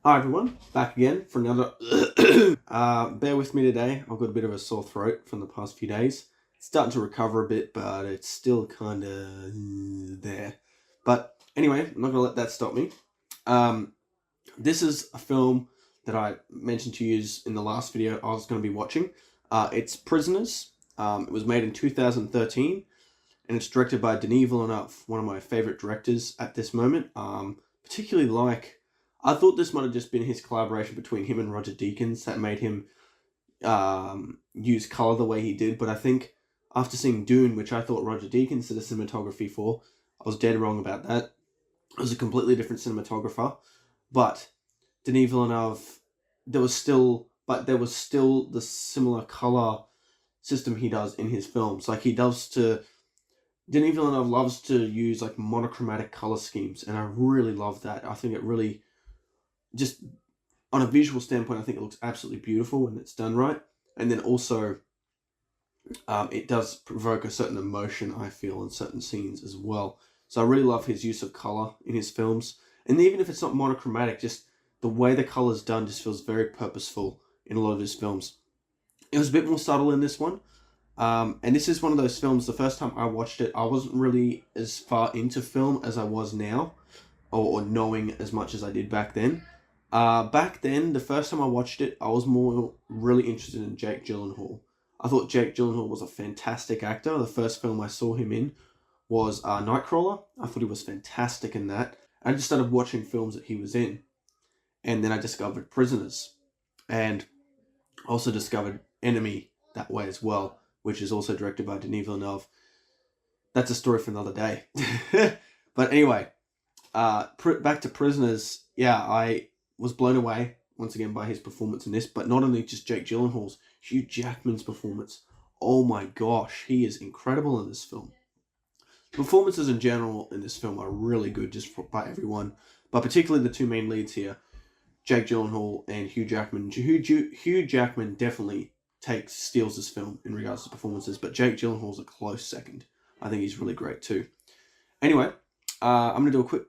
Hi everyone, back again for another. Bear with me today. I've got a bit of a sore throat from the past few days. It's starting to recover a bit, but it's still kind of there. But anyway, I'm not gonna let that stop me. Um, this is a film that I mentioned to you in the last video I was going to be watching. It's Prisoners. It was made in 2013, and it's directed by Denis Villeneuve, one of my favorite directors at this moment. Particularly I thought this might have just been his collaboration between him and Roger Deakins that made him use color the way he did. But I think after seeing Dune, which I thought Roger Deakins did a cinematography for, I was dead wrong about that. It was a completely different cinematographer. But Denis Villeneuve, there was still the similar color system he does in his films. Denis Villeneuve loves to use like monochromatic color schemes, and I really love that. I think it really just on a visual standpoint, I think it looks absolutely beautiful when it's done right. And then also, it does provoke a certain emotion, I feel, in certain scenes as well. So I really love his use of color in his films. And even if it's not monochromatic, just the way the color's done just feels very purposeful in a lot of his films. It was a bit more subtle in this one. And this is one of those films, the first time I watched it, I wasn't really as far into film as I was now, or knowing as much as I did back then. Back then, the first time I watched it, I was more really interested in Jake Gyllenhaal. I thought Jake Gyllenhaal was a fantastic actor. The first film I saw him in was Nightcrawler. I thought he was fantastic in that. I just started watching films that he was in, and then I discovered Prisoners, and also discovered Enemy that way as well, which is also directed by Denis Villeneuve. That's a story for another day. But anyway, back to Prisoners. Yeah, I was blown away once again by his performance in this, but not only just Jake Gyllenhaal's, Hugh Jackman's performance. Oh my gosh, he is incredible in this film. Performances in general in this film are really good by everyone, but particularly the two main leads here, Jake Gyllenhaal and Hugh Jackman. Hugh Jackman definitely steals this film in regards to performances, but Jake Gyllenhaal's a close second. I think he's really great too. Anyway, I'm going to do a quick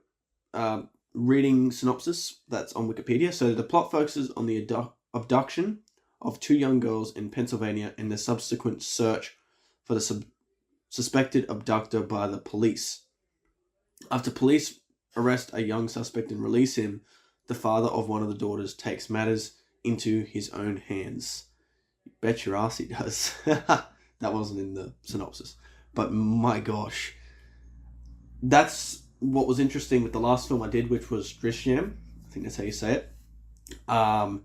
reading synopsis that's on Wikipedia. So the plot focuses on the abduction of two young girls in Pennsylvania and the subsequent search for the suspected abductor by the police. After police arrest a young suspect and release him, the father of one of the daughters takes matters into his own hands. Bet your ass he does. That wasn't in the synopsis. But my gosh. That's what was interesting with the last film I did, which was Drishyam. I think that's how you say it. That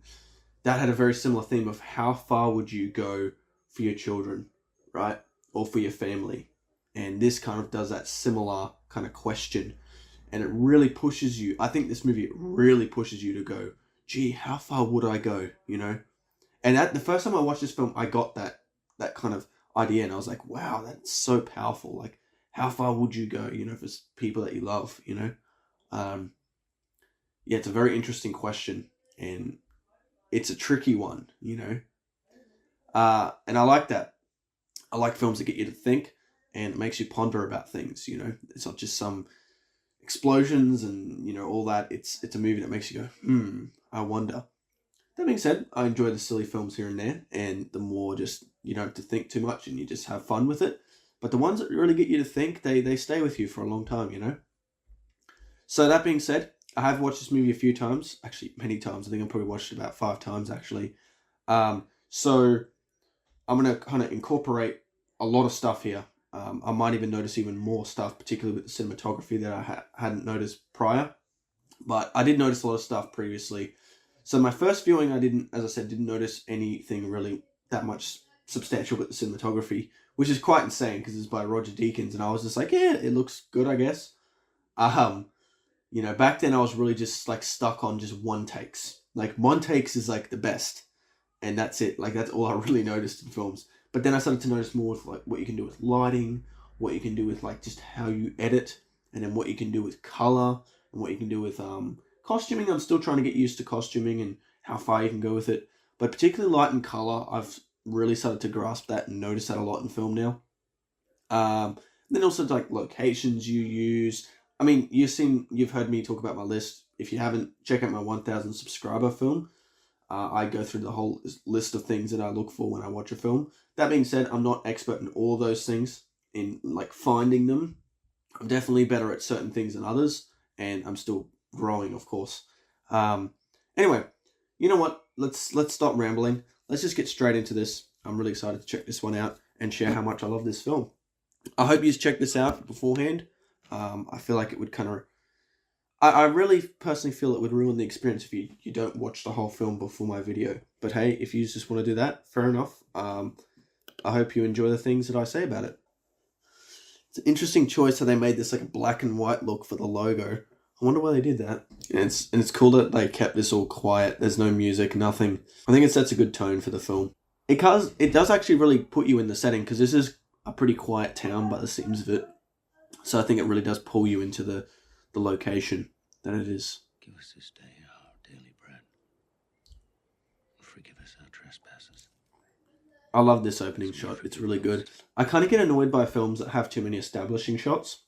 had a very similar theme of how far would you go for your children, right? Or for your family. And this kind of does that similar kind of question. And it really pushes you. I think this movie really pushes you to go, gee, how far would I go? You know? And the first time I watched this film, I got that kind of idea, and I was like, wow, that's so powerful. Like, how far would you go? You know, for people that you love. You know, yeah, it's a very interesting question, and it's a tricky one. You know, and I like that. I like films that get you to think and it makes you ponder about things. You know, it's not just some explosions and all that. It's a movie that makes you go, I wonder. That being said, I enjoy the silly films here and there, and the more just you don't have to think too much and you just have fun with it. But the ones that really get you to think, they stay with you for a long time, you know? So that being said, I have watched this movie a few times, actually many times. I think I've probably watched it about 5 times actually. So I'm going to kind of incorporate a lot of stuff here. I might even notice even more stuff, particularly with the cinematography that I hadn't noticed prior. But I did notice a lot of stuff previously. So my first viewing, as I said, didn't notice anything really that much substantial with the cinematography, which is quite insane because it's by Roger Deakins, and I was just like, yeah, it looks good, I guess. Back then I was really just like stuck on just one takes. Like one takes is like the best, and that's it. Like that's all I really noticed in films. But then I started to notice more with like what you can do with lighting, what you can do with like just how you edit, and then what you can do with color, and what you can do with costuming. I'm still trying to get used to costuming and how far you can go with it. But particularly light and color, I've really started to grasp that and notice that a lot in film now. Then also like locations you use. I mean, you've heard me talk about my list If you haven't, check out my 1,000 subscriber film. I go through the whole list of things that I look for when I watch a film. That being said, I'm not expert in all of those things, in like finding them. I'm definitely better at certain things than others, and I'm still growing, of course. Anyway, you know what? Let's stop rambling. Let's just get straight into this. I'm really excited to check this one out and share how much I love this film. I hope you checked this out beforehand. I feel like it would kind of... I really personally feel it would ruin the experience if you don't watch the whole film before my video. But hey, if you just want to do that, fair enough. I hope you enjoy the things that I say about it. It's an interesting choice how they made this like a black and white look for the logo. I wonder why they did that. And it's cool that they kept this all quiet. There's no music, nothing. I think it sets a good tone for the film. It does actually really put you in the setting, because this is a pretty quiet town by the seams of it. So I think it really does pull you into the location that it is. Give us this day our daily bread. Forgive us our trespasses. I love this opening shot. It's really good. I kind of get annoyed by films that have too many establishing shots.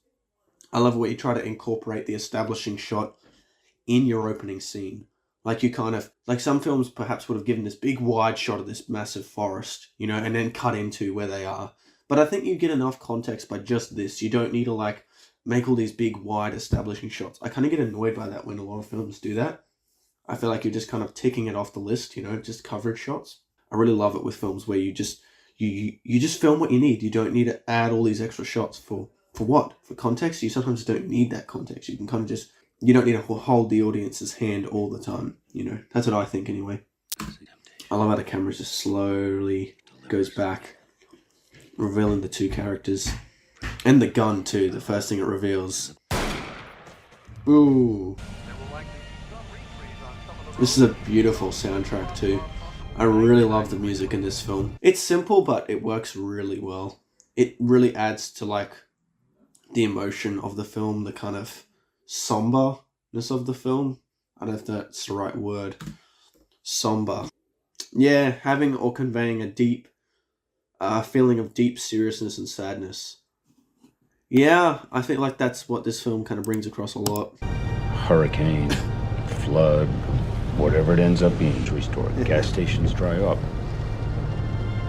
I love where you try to incorporate the establishing shot in your opening scene. Like you kind of, like some films perhaps would have given this big wide shot of this massive forest, you know, and then cut into where they are. But I think you get enough context by just this. You don't need to like make all these big wide establishing shots. I kind of get annoyed by that when a lot of films do that. I feel like you're just kind of ticking it off the list, you know, just coverage shots. I really love it with films where you just film what you need. You don't need to add all these extra shots for what? For context? You sometimes don't need that context. You can kind of just, you don't need to hold the audience's hand all the time, you know. That's what I think anyway. I love how the camera just slowly goes back, revealing the two characters. And the gun too, the first thing it reveals. Ooh. This is a beautiful soundtrack too. I really love the music in this film. It's simple, but it works really well. It really adds to like the emotion of the film, the kind of somberness of the film. I don't know if that's the right word. Somber. Yeah, having or conveying a deep feeling of deep seriousness and sadness. Yeah, I think like that's what this film kind of brings across a lot. Hurricane, flood, whatever it ends up being, restore. The gas stations dry up.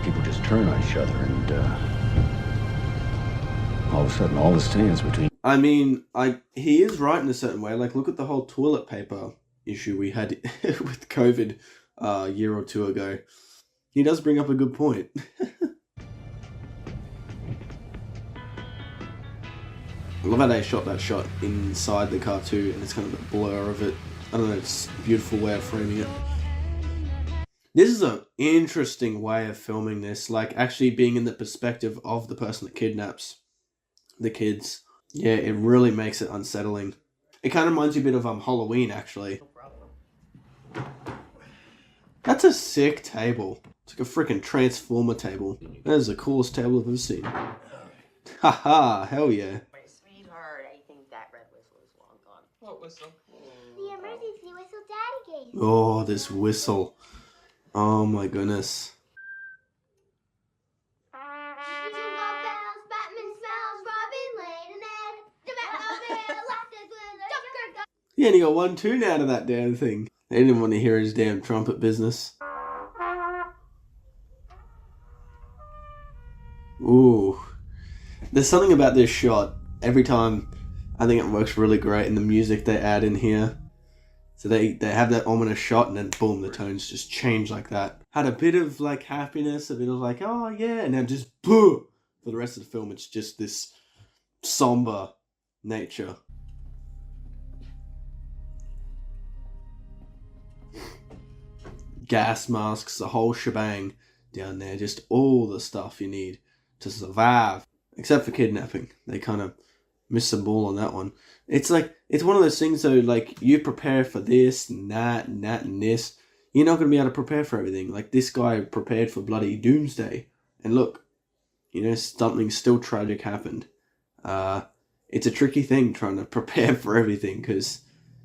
People just turn on each other, and all of a sudden, all this stands between. I mean, he is right in a certain way. Like, look at the whole toilet paper issue we had with COVID a year or two ago. He does bring up a good point. I love how they shot that shot inside the car too, and it's kind of a blur of it. I don't know, it's a beautiful way of framing it. This is an interesting way of filming this, like actually being in the perspective of the person that kidnaps the kids. Yeah, it really makes it unsettling. It kind of reminds you a bit of Halloween, actually. That's a sick table. It's like a freaking Transformer table. That is the coolest table I've ever seen. Haha, hell yeah. Sweetheart, I think that red whistle is long gone. What whistle? The emergency whistle Daddy gave. Oh, this whistle. Oh my goodness. Jingle bells, Batman smells, Robin laid an egg. The Batmobile left his window. He only got one tune out of that damn thing. They didn't want to hear his damn trumpet business. Ooh. There's something about this shot. Every time, I think it works really great, and the music they add in here. So they have that ominous shot, and then boom, the tones just change like that. Had a bit of like happiness, a bit of like, oh yeah, and then just boom. For the rest of the film, it's just this somber nature. Gas masks, the whole shebang down there. Just all the stuff you need to survive. Except for kidnapping. They kind of missed the ball on that one. It's like, it's one of those things though, like, you prepare for this and that and that and this. You're not going to be able to prepare for everything. Like, this guy prepared for bloody doomsday. And look, you know, something still tragic happened. It's a tricky thing trying to prepare for everything, because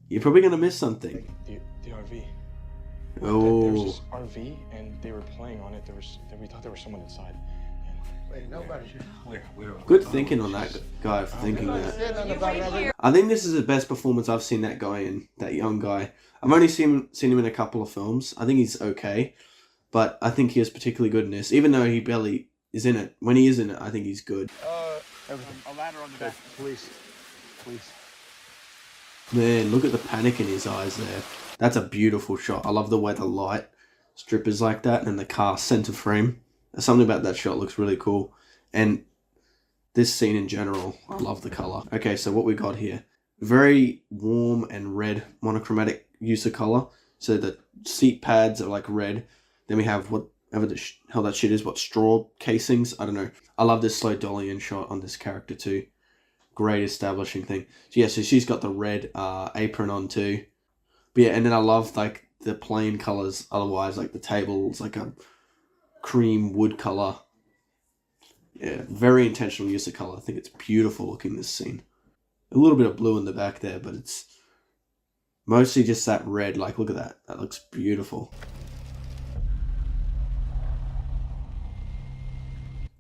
you're probably going to miss something. The RV. Oh. There was this RV, and they were playing on it. We thought there was someone inside. Good thinking on that guy for thinking that. I think this is the best performance I've seen that guy in, that young guy. I've only seen him in a couple of films. I think he's okay, but I think he is particularly good in this, even though he barely is in it. When he is in it, I think he's good. A ladder on the back. Please. Man, look at the panic in his eyes there. That's a beautiful shot. I love the way the light strip is like that and the car center frame. Something about that shot looks really cool. And this scene in general, I love the color. Okay, so what we got here. Very warm and red monochromatic use of color. So the seat pads are like red. Then we have whatever the hell that shit is. What, straw casings? I don't know. I love this slow dolly in shot on this character too. Great establishing thing. So yeah, so she's got the red apron on too. But yeah, and then I love like the plain colors. Otherwise, like the table's like a cream wood color. Yeah, very intentional use of color. I think it's beautiful looking, this scene. A little bit of blue in the back there, but it's mostly just that red. Like, look at that. That looks beautiful.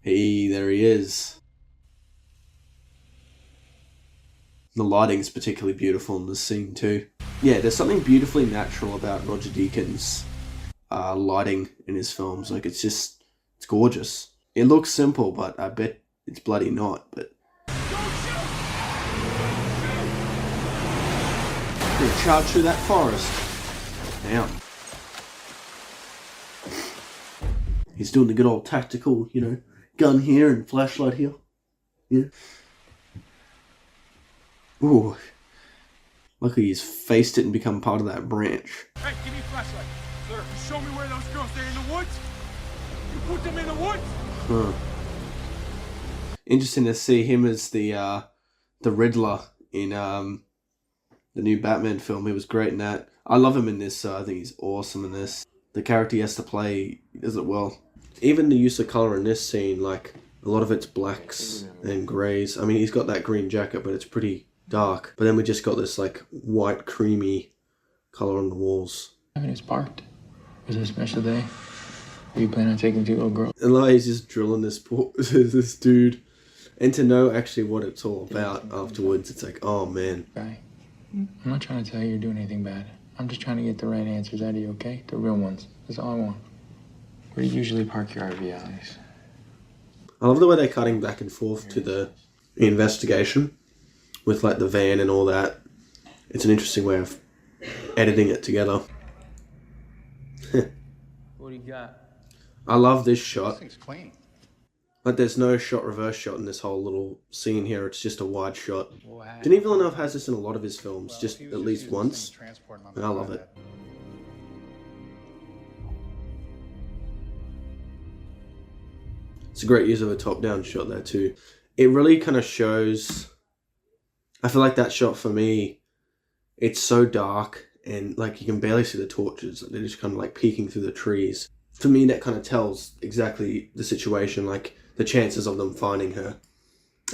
Hey, there he is. The lighting is particularly beautiful in this scene too. Yeah, there's something beautifully natural about Roger Deakins' lighting in his films. Like, it's gorgeous. It looks simple, but I bet it's bloody not. But gonna charge through that forest. Damn. He's doing the good old tactical, gun here and flashlight here. Yeah. Ooh. Luckily he's faced it and become part of that branch. Hey, give me a flashlight. Sir, you show me where those girls, they're in the woods? You put them in the woods? Huh. Interesting to see him as the Riddler in the new Batman film. He was great in that. I love him in this. I think he's awesome in this. The character he has to play, he does it well. Even the use of color in this scene, like a lot of it's blacks and greys. I mean, he's got that green jacket, but it's pretty dark. But then we just got this like white, creamy color on the walls. I mean, it's parked. Was it a special day? Are you planning on taking two little girls? And like he's just drilling this this dude, and to know actually what it's all about afterwards, it's like, oh man. Guy, I'm not trying to tell you you're doing anything bad. I'm just trying to get the right answers out of you, okay? The real ones. That's all I want. Where do you usually park your RV alleys? I love the way they're cutting back and forth to the investigation with like the van and all that. It's an interesting way of editing it together. What do you got? I love this shot. This thing's clean. Like there's no reverse shot in this whole little scene here. It's just a wide shot. Denis Villeneuve has this in a lot of his films, just at least once. And I love it. It's a great use of a top-down shot there too. It really kind of shows... I feel like that shot for me, it's so dark and like you can barely see the torches. They're just kind of like peeking through the trees. For me, that kind of tells exactly the situation, like the chances of them finding her.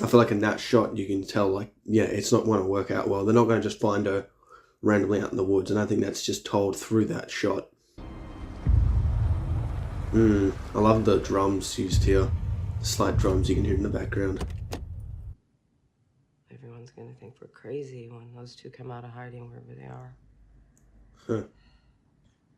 I feel like in that shot, you can tell like, yeah, it's not going to work out well. They're not going to just find her randomly out in the woods. And I think that's just told through that shot. I love the drums used here. Slight drums you can hear in the background. Everyone's gonna think we're crazy when those two come out of hiding wherever they are. Huh.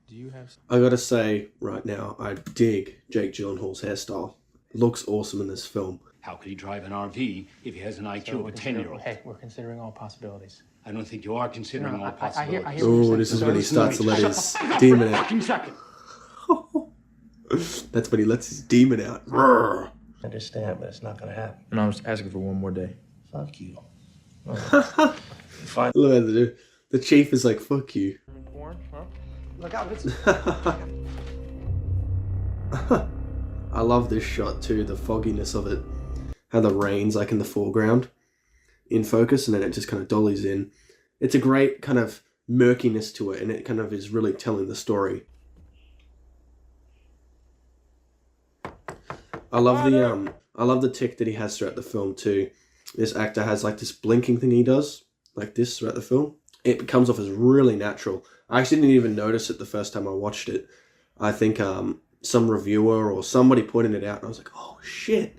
Do you have... I gotta say, right now, I dig Jake Gyllenhaal's hairstyle. It looks awesome in this film. How could he drive an RV if he has an IQ of a 10-year-old? Hey, we're considering all possibilities. I don't think you are considering all possibilities. I hear Oh, this is when he starts to let his demon out. Fucking second. That's when he lets his demon out. Roar. I understand, but it's not gonna happen. And I was asking for one more day. Fuck you. Look at the chief is like, fuck you. Look out, it's... I love this shot too, the fogginess of it. How the rain's like in the foreground, in focus, and then it just kind of dollies in. It's a great kind of murkiness to it, and it kind of is really telling the story. I love the tick that he has throughout the film too. This actor has like this blinking thing he does, like this throughout the film. It comes off as really natural. I actually didn't even notice it the first time I watched it. I think some reviewer or somebody pointed it out, and I was like, oh shit.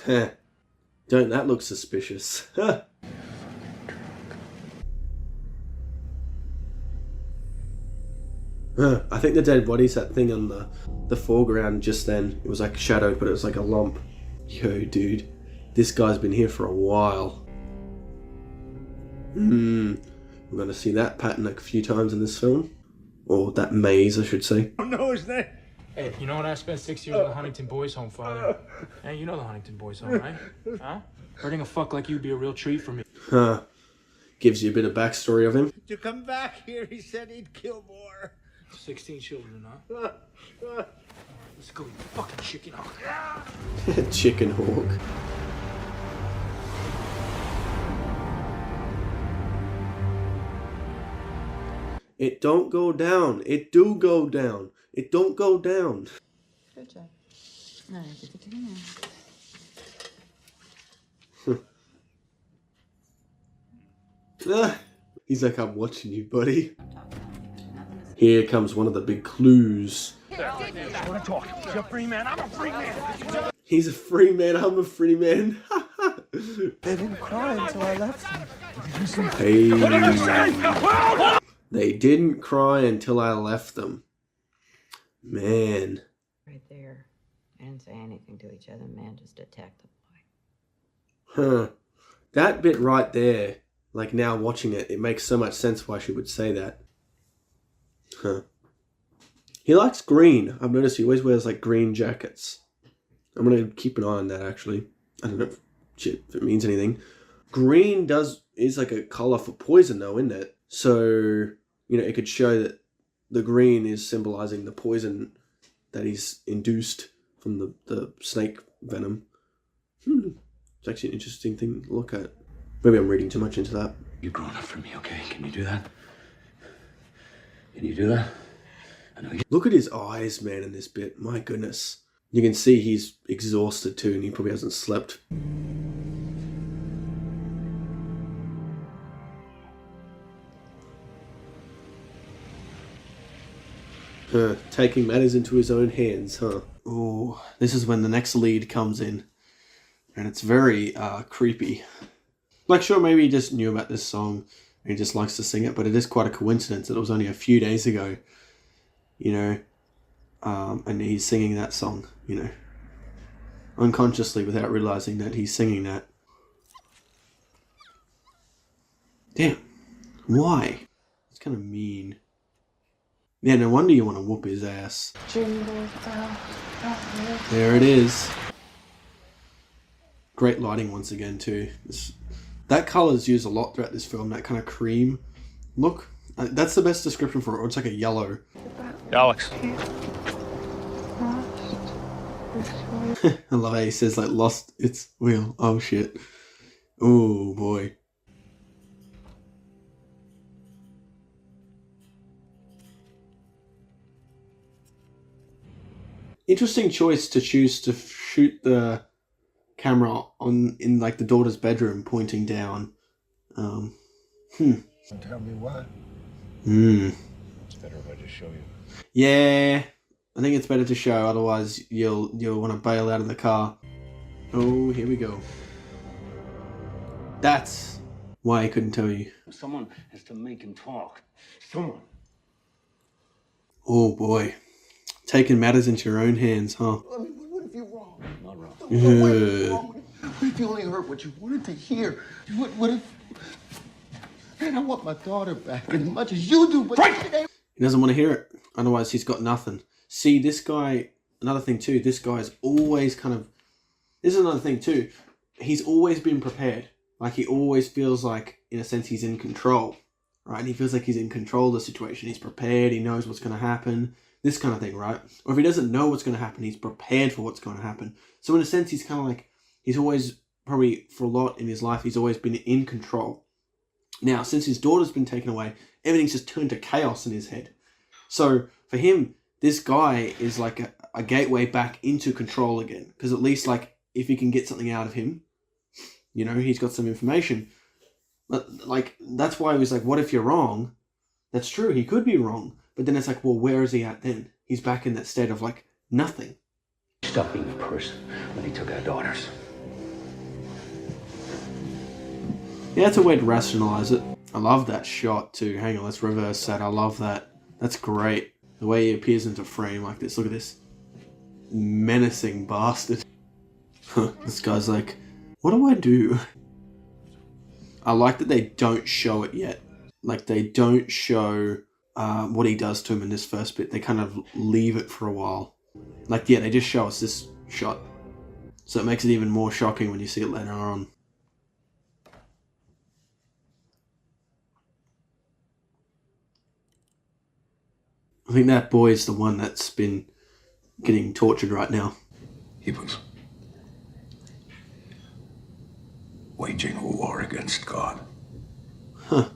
Don't that look suspicious? I think the dead body's that thing on the foreground just then. It was like shadowed, but it was like a lump. Yo, dude. This guy's been here for a while. We're going to see that pattern a few times in this film. Or that maze, I should say. Oh, no, his name. Hey, you know what? I spent 6 years in the Huntington Boys' Home, Father. Hey, you know the Huntington Boys' Home, right? Huh? Hurting a fuck like you'd be a real treat for me. Huh. Gives you a bit of backstory of him. To come back here, he said he'd kill more. 16 children, huh? Alright, let's go, you fucking chicken hawk. Chicken hawk. It don't go down. It do go down. It don't go down. Good job. All right, get it to me now. He's like, I'm watching you, buddy. Here comes one of the big clues. Want to talk? He's a free man. I'm a free man. He's a free man. I'm a free man. They didn't cry until I left them. Hey. They didn't cry until I left them. Man. Right there. They didn't say anything to each other. Man just attacked the boy. Huh. That bit right there, like now watching it, it makes so much sense why she would say that. Huh. He likes green. I've noticed he always wears like green jackets. I'm going to keep an eye on that actually. I don't know if it means anything. Green is like a colour for poison though, isn't it? So, you know, it could show that the green is symbolising the poison that he's induced from the snake venom. It's actually an interesting thing to look at. Maybe I'm reading too much into that. You've grown up for me, okay? Can you do that? Can you do that? I know you... Look at his eyes, man, in this bit. My goodness. You can see he's exhausted too, and he probably hasn't slept. Taking matters into his own hands, huh? Oh, this is when the next lead comes in. And it's very creepy. Like, sure, maybe he just knew about this song and he just likes to sing it, but it is quite a coincidence that it was only a few days ago, you know, and he's singing that song, you know, unconsciously without realizing that he's singing that. Damn. Why? It's kind of mean. Yeah, no wonder you want to whoop his ass. There it is. Great lighting once again too. That colour's used a lot throughout this film, that kind of cream look. That's the best description for it. It's like a yellow. Alex. I love how he says like lost its wheel. Oh shit. Oh boy. Interesting choice to choose to shoot the camera in like the daughter's bedroom pointing down. Tell me why. It's better if I just show you. Yeah, I think it's better to show, otherwise you'll want to bail out of the car. Oh, here we go. That's why I couldn't tell you. Someone has to make him talk. Someone. Oh boy. Taking matters into your own hands, huh? I mean, what if you're wrong? Not wrong. What if you only heard what you wanted to hear? What if... Man, I want my daughter back as much as you do, but... He doesn't want to hear it. Otherwise, he's got nothing. See, this guy... Another thing, too. This guy's always kind of... This is another thing, too. He's always been prepared. Like, he always feels like, in a sense, he's in control. Right? And he feels like he's in control of the situation. He's prepared. He knows what's going to happen. This kind of thing, right? Or if he doesn't know what's going to happen, he's prepared for what's going to happen. So in a sense, he's kind of like, he's always, probably for a lot in his life, he's always been in control. Now, since his daughter's been taken away, everything's just turned to chaos in his head. So for him, this guy is like a gateway back into control again. Because at least like, if he can get something out of him, you know, he's got some information. But like, that's why he was like, what if you're wrong? That's true, he could be wrong. But then it's like, well, where is he at then? He's back in that state of like, nothing. He stopped being a person when he took our daughters. Yeah, it's a way to rationalize it. I love that shot too. Hang on, let's reverse that. I love that. That's great. The way he appears into frame like this. Look at this menacing bastard. This guy's like, what do I do? I like that they don't show it yet. Like, they don't show what he does to him in this first bit. They kind of leave it for a while. Like, yeah, they just show us this shot. So it makes it even more shocking when you see it later on. I think that boy is the one that's been getting tortured right now. He was waging a war against God. Huh.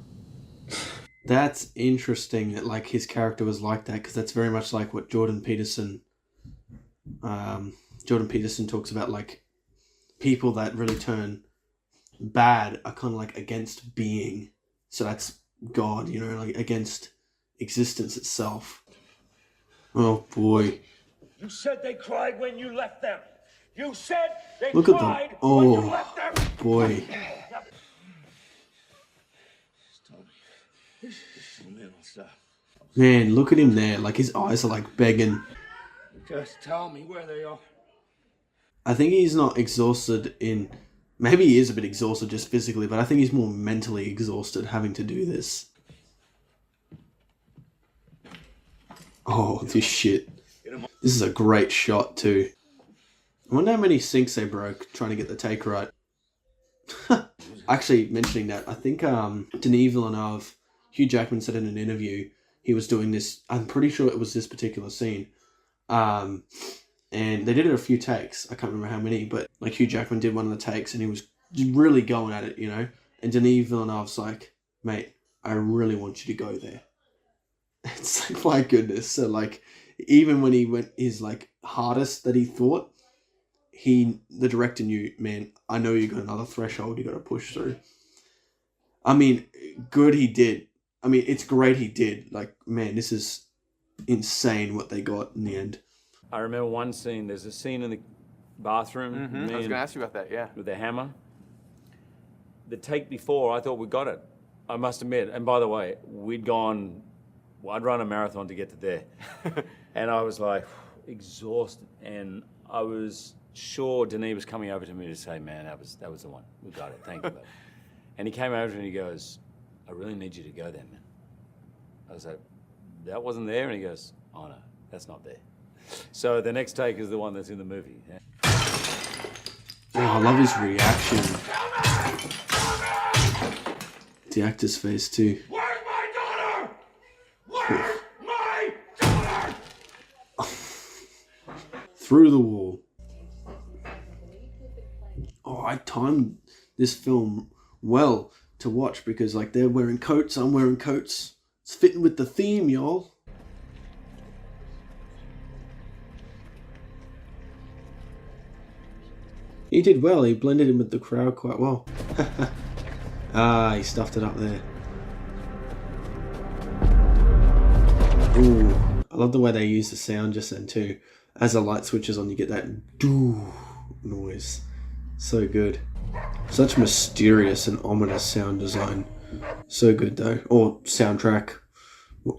That's interesting that like his character was like that, because that's very much like what Jordan Peterson talks about, like people that really turn bad are kind of like against being. So that's God, you know, like against existence itself. Oh boy. You said they cried when you left them. You said they Look at cried them. when you Oh left them. boy. Man, look at him there. Like his eyes are like begging. Just tell me where they are. I think he's not exhausted in... Maybe he is a bit exhausted just physically, but I think he's more mentally exhausted having to do this. Oh, this shit. This is a great shot too. I wonder how many sinks they broke trying to get the take right. Actually, mentioning that, I think Denis Villeneuve, Hugh Jackman said in an interview, he was doing this, I'm pretty sure it was this particular scene. And they did it a few takes. I can't remember how many, but like Hugh Jackman did one of the takes and he was really going at it, you know? And Denis Villeneuve's like, mate, I really want you to go there. It's like, my goodness. So like, even when he went his like hardest that he thought, the director knew, man, I know you got another threshold you got to push through. I mean, good he did. I mean, it's great he did. Like, man, this is insane what they got in the end. I remember one scene, there's a scene in the bathroom. I was going to ask you about that, yeah. With the hammer. The take before, I thought we got it. I must admit. And by the way, we'd gone, well, I'd run a marathon to get to there. And I was like, exhausted. And I was sure Denis was coming over to me to say, man, that was the one. We got it. Thank you, buddy. And he came over and he goes, I really need you to go there, man. I was like, that wasn't there? And he goes, oh no, that's not there. So the next take is the one that's in the movie. Yeah. Oh, I love his reaction. The actor's face too. Where's my daughter? Where's my daughter? Through the wall. Oh, I timed this film well to watch because like they're wearing coats, I'm wearing coats. It's fitting with the theme, y'all. He did well, he blended in with the crowd quite well. Ah, he stuffed it up there. Ooh, I love the way they use the sound just then too. As the light switches on, you get that doo noise. So good. Such mysterious and ominous sound design. So good though. Or soundtrack.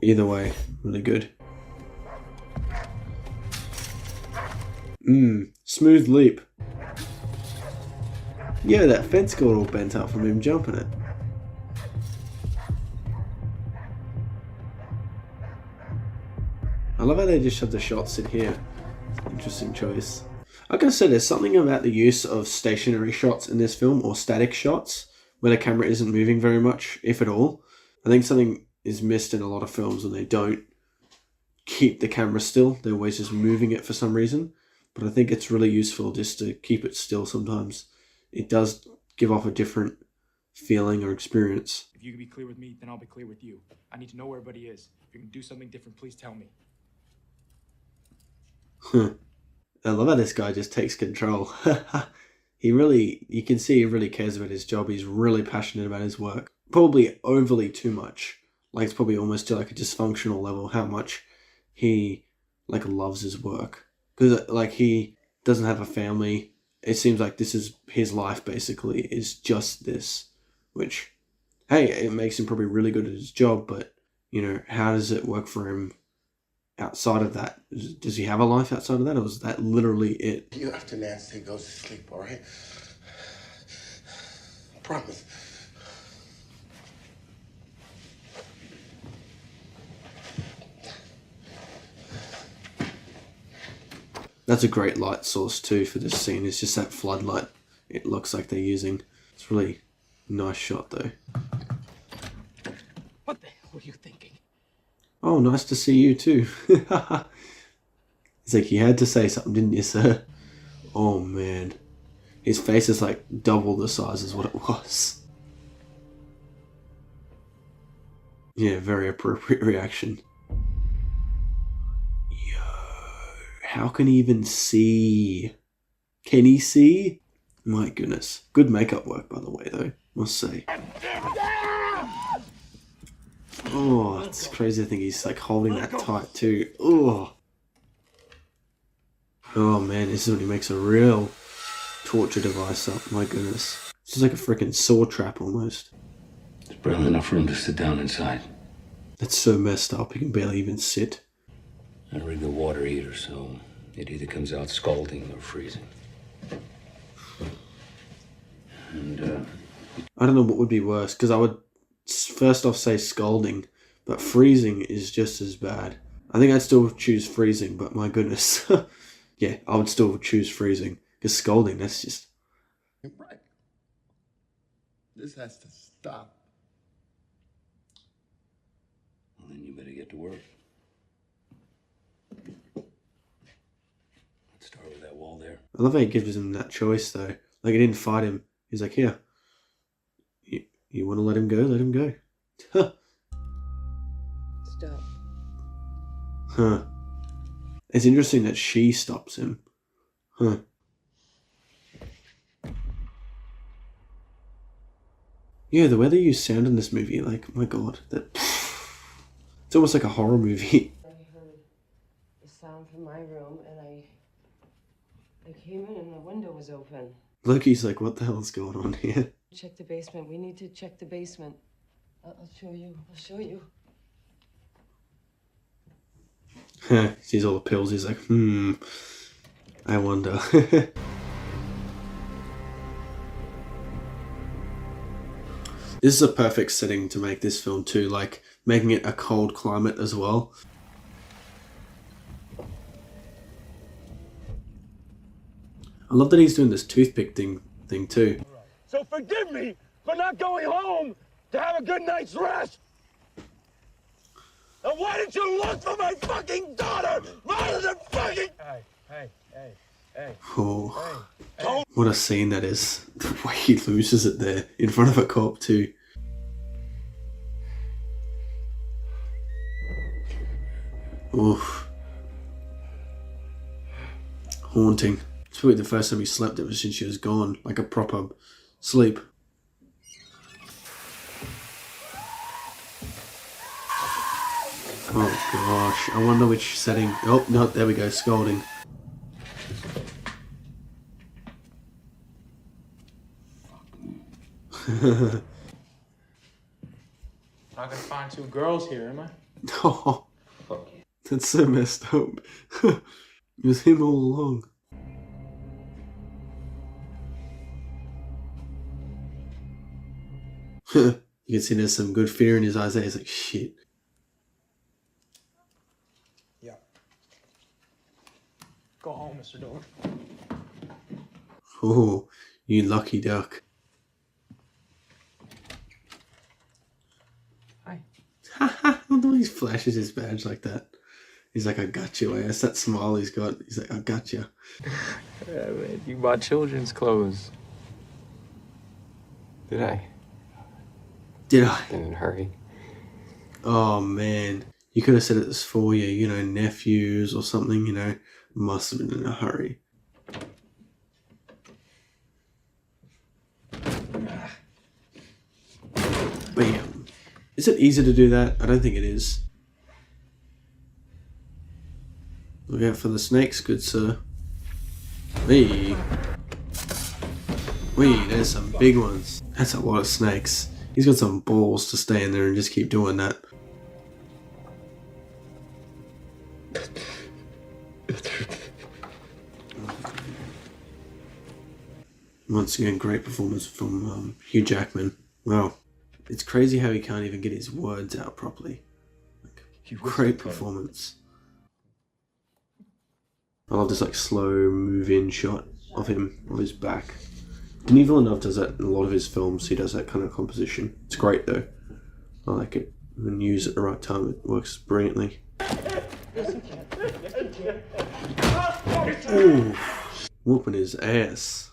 Either way, really good. Smooth leap. Yeah, that fence got all bent up from him jumping it. I love how they just have the shots in here. Interesting choice. I gotta say, there's something about the use of stationary shots in this film, or static shots, where the camera isn't moving very much, if at all. I think something is missed in a lot of films when they don't keep the camera still. They're always just moving it for some reason. But I think it's really useful just to keep it still sometimes. It does give off a different feeling or experience. If you can be clear with me, then I'll be clear with you. I need to know where everybody is. If you can do something different, please tell me. I love how this guy just takes control. You can see he really cares about his job. He's really passionate about his work. Probably overly too much. Like it's probably almost to like a dysfunctional level how much he like loves his work. Because like he doesn't have a family. It seems like this is his life basically, is just this. which, hey, it makes him probably really good at his job, but, you know, how does it work for him outside of that? Does he have a life outside of that, or is that literally it? You after Nancy goes to sleep, all right? Promise. That's a great light source too for this scene. It's just that floodlight it looks like they're using. It's really nice shot though. What the hell were you thinking? Oh, nice to see you too. It's like you had to say something, didn't you, sir? Oh man. His face is like double the size as what it was. Yeah, very appropriate reaction. How can he even see? Can he see? My goodness. Good makeup work, by the way, though, must say. Oh, it's crazy to think he's like holding that tight too. Oh. Oh man, this is when he makes a real torture device up. My goodness. This is like a freaking saw trap almost. There's barely enough room to sit down inside. That's so messed up, he can barely even sit. I rig the water heater so it either comes out scalding or freezing. And, I don't know what would be worse, because I would first off say scalding, but freezing is just as bad. I think I'd still choose freezing, but my goodness. Yeah, I would still choose freezing, because scalding, that's just... You're right. This has to stop. well, then you better get to work. Let's start with that wall there. I love how he gives him that choice, though. Like, he didn't fight him. He's like, here, you want to let him go? Let him go. Huh. Stop. Huh. It's interesting that she stops him. Huh. Yeah, the way they use sound in this movie, like, my god, that it's almost like a horror movie. I heard the sound from my room, and I came in and the window was open. Loki's like, what the hell is going on here? Check the basement. We need to check the basement. I'll show you. I'll show you. Sees all the pills, he's like, I wonder. This is a perfect setting to make this film too, like making it a cold climate as well. I love that he's doing this toothpick thing too. So forgive me for not going home to have a good night's rest. And why didn't you look for my fucking daughter rather than fucking... Hey. Oh, what a scene that is. The way he loses it there in front of a cop too. Oof. Haunting. It's probably the first time he slept ever since she was gone. Like a proper sleep. Oh gosh, I wonder which setting. Oh, no, there we go, scalding. Not gonna find two girls here, am I? Oh, that's so messed up. It was him all along. You can see there's some good fear in his eyes there. He's like, shit. Yeah. Go home, Mr. Door. Oh, you lucky duck. Hi. He flashes his badge like that. He's like, I got you. That's that smile he's got. He's like, I got you. Yeah, man, you bought children's clothes. Did I? Did I? Didn't hurry. Oh, man. You could have said it was for your, you know, nephews or something, you know. Must have been in a hurry. Bam. Is it easy to do that? I don't think it is. Look out for the snakes, good sir. Hey. Wait, there's some big ones. That's a lot of snakes. He's got some balls to stay in there and just keep doing that. Once again, great performance from Hugh Jackman. Wow. It's crazy how he can't even get his words out properly. Like, great performance. I love this like slow move-in shot of him, of his back. Denis Villeneuve does that in a lot of his films. He does that kind of composition. It's great though. I like it. When used at the right time, it works brilliantly. Ooh, whooping his ass.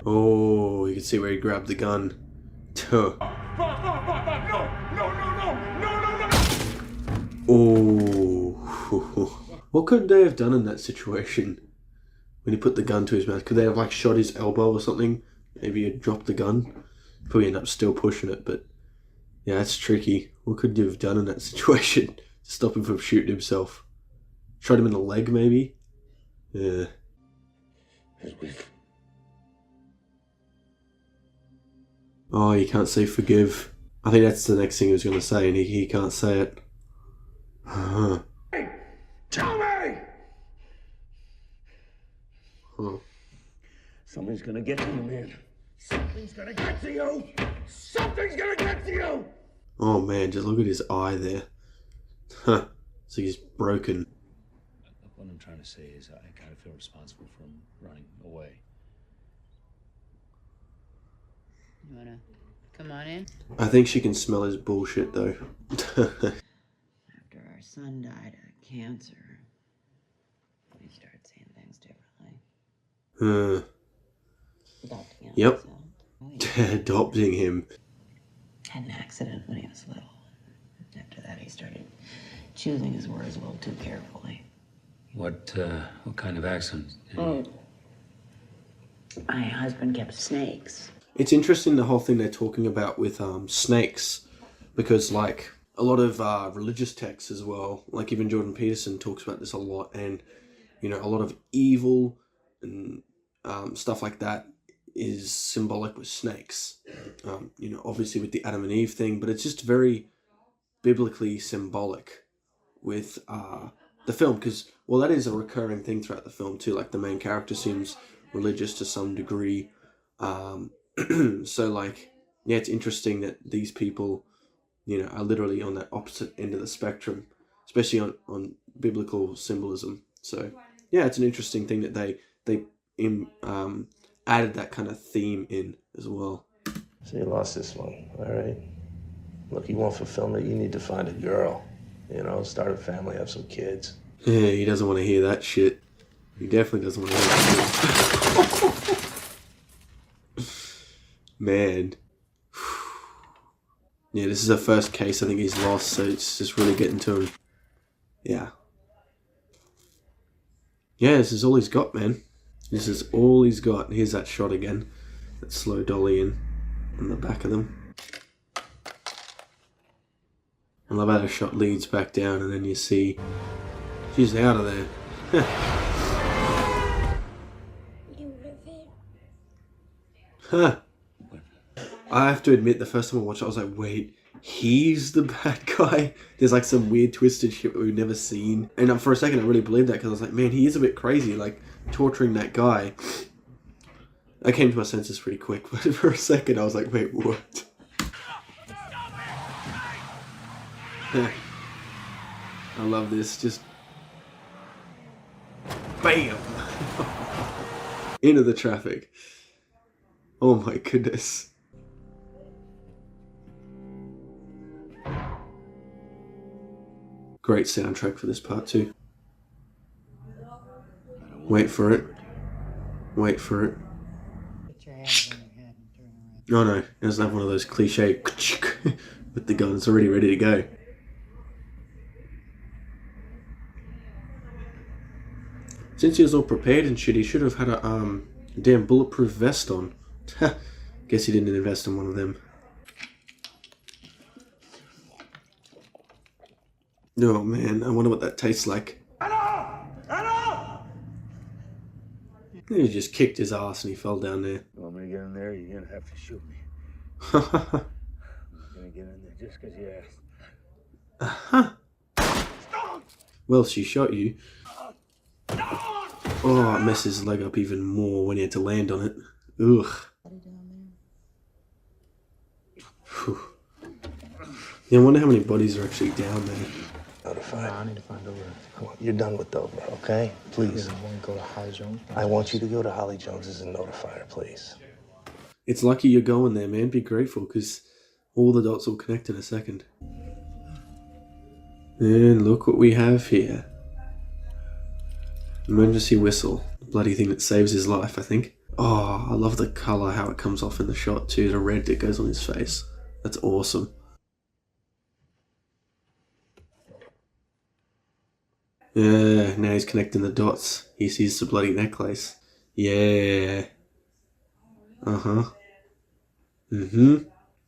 Oh, you can see where he grabbed the gun. Tuh. Oh. What could they have done in that situation? When he put the gun to his mouth, could they have like shot his elbow or something? Maybe he'd dropped the gun. Probably end up still pushing it, but yeah, that's tricky. What could you have done in that situation to stop him from shooting himself? Shot him in the leg, maybe? Yeah. Oh, you can't say forgive. I think that's the next thing he was going to say, and he can't say it. Tell me! Huh. Something's gonna get to you, man. Something's gonna get to you! Something's gonna get to you! Oh man, just look at his eye there. Huh. It's like he's broken. What I'm trying to say is I kind of feel responsible for him running away. You wanna come on in? I think she can smell his bullshit though. After our son died of cancer, we started seeing things differently. Adopting him. Yep. So, Adopting him. had an accident when he was little. After that, he started choosing his words a little too carefully. What kind of accident? My husband kept snakes. It's interesting the whole thing they're talking about with snakes, because like a lot of religious texts as well, like even Jordan Peterson talks about this a lot, and you know, a lot of evil and stuff like that is symbolic with snakes. You know, obviously with the Adam and Eve thing, but it's just very biblically symbolic with the film, because well, that is a recurring thing throughout the film too. Like the main character seems religious to some degree. So like, yeah, it's interesting that these people, you know, are literally on that opposite end of the spectrum, especially on biblical symbolism. So yeah, it's an interesting thing that they added that kind of theme in as well. So you lost this one, all right? Look, you want fulfillment, you need to find a girl, you know, start a family, have some kids. Yeah, he doesn't want to hear that shit. He definitely doesn't want to hear that shit. Man. Yeah, this is the first case I think he's lost, so it's just really getting to him. Yeah. Yeah, this is all he's got, man. This is all he's got. Here's that shot again. That slow dolly in on the back of them. I love how the shot leads back down and then you see she's out of there. Huh. I have to admit, the first time I watched it, I was like, wait, he's the bad guy? There's like some weird twisted shit that we've never seen. And for a second, I really believed that because I was like, man, he is a bit crazy, like torturing that guy. I came to my senses pretty quick, but for a second, I was like, wait, what? I love this. Just bam! Into the traffic. Oh my goodness. Great soundtrack for this part too. Wait for it. Wait for it. Oh no, it doesn't have one of those cliche with the gun. It's already ready to go. Since he was all prepared and shit, he should have had a damn bulletproof vest on. Guess he didn't invest in one of them. Oh man, I wonder what that tastes like. He just kicked his ass and he fell down there. You want me to get in there? You're gonna have to shoot me. I'm gonna get in there just because you asked. Well, she shot you. Oh, it messed his leg up even more when he had to land on it. Ugh. Whew. Yeah, I wonder how many bodies are actually down there. Notify. I need to find over. You're done with Dover, okay? Please. I want to go to Holly Jones. I want you to go to Holly Jones's and notify her, please. It's lucky you're going there, man. Be grateful, because all the dots will connect in a second. And look what we have here. Emergency whistle. The bloody thing that saves his life, I think. Oh, I love the colour, how it comes off in the shot too. The red that goes on his face. That's awesome. Yeah, now he's connecting the dots. He sees the bloody necklace. Yeah. Uh-huh. Mm-hmm.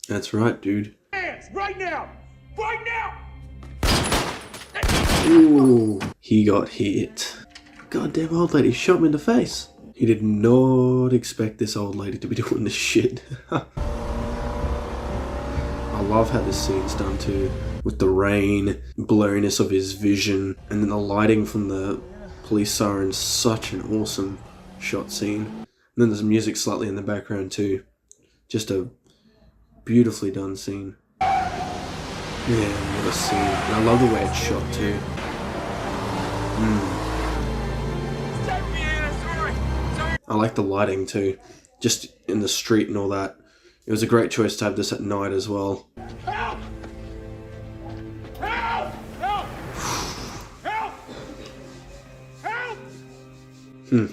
That's right, dude. Hands, right now! Right now! Ooh, he got hit. Goddamn old lady shot him in the face. He did not expect this old lady to be doing this shit. I love how this scene's done too. With the rain, blurriness of his vision, and then the lighting from the police sirens. Such an awesome shot scene. And then there's music slightly in the background too. Just a beautifully done scene. Yeah, what a scene. And I love the way it's shot too. I like the lighting too. Just in the street and all that. It was a great choice to have this at night as well. Help! Help! Help! Help! Help!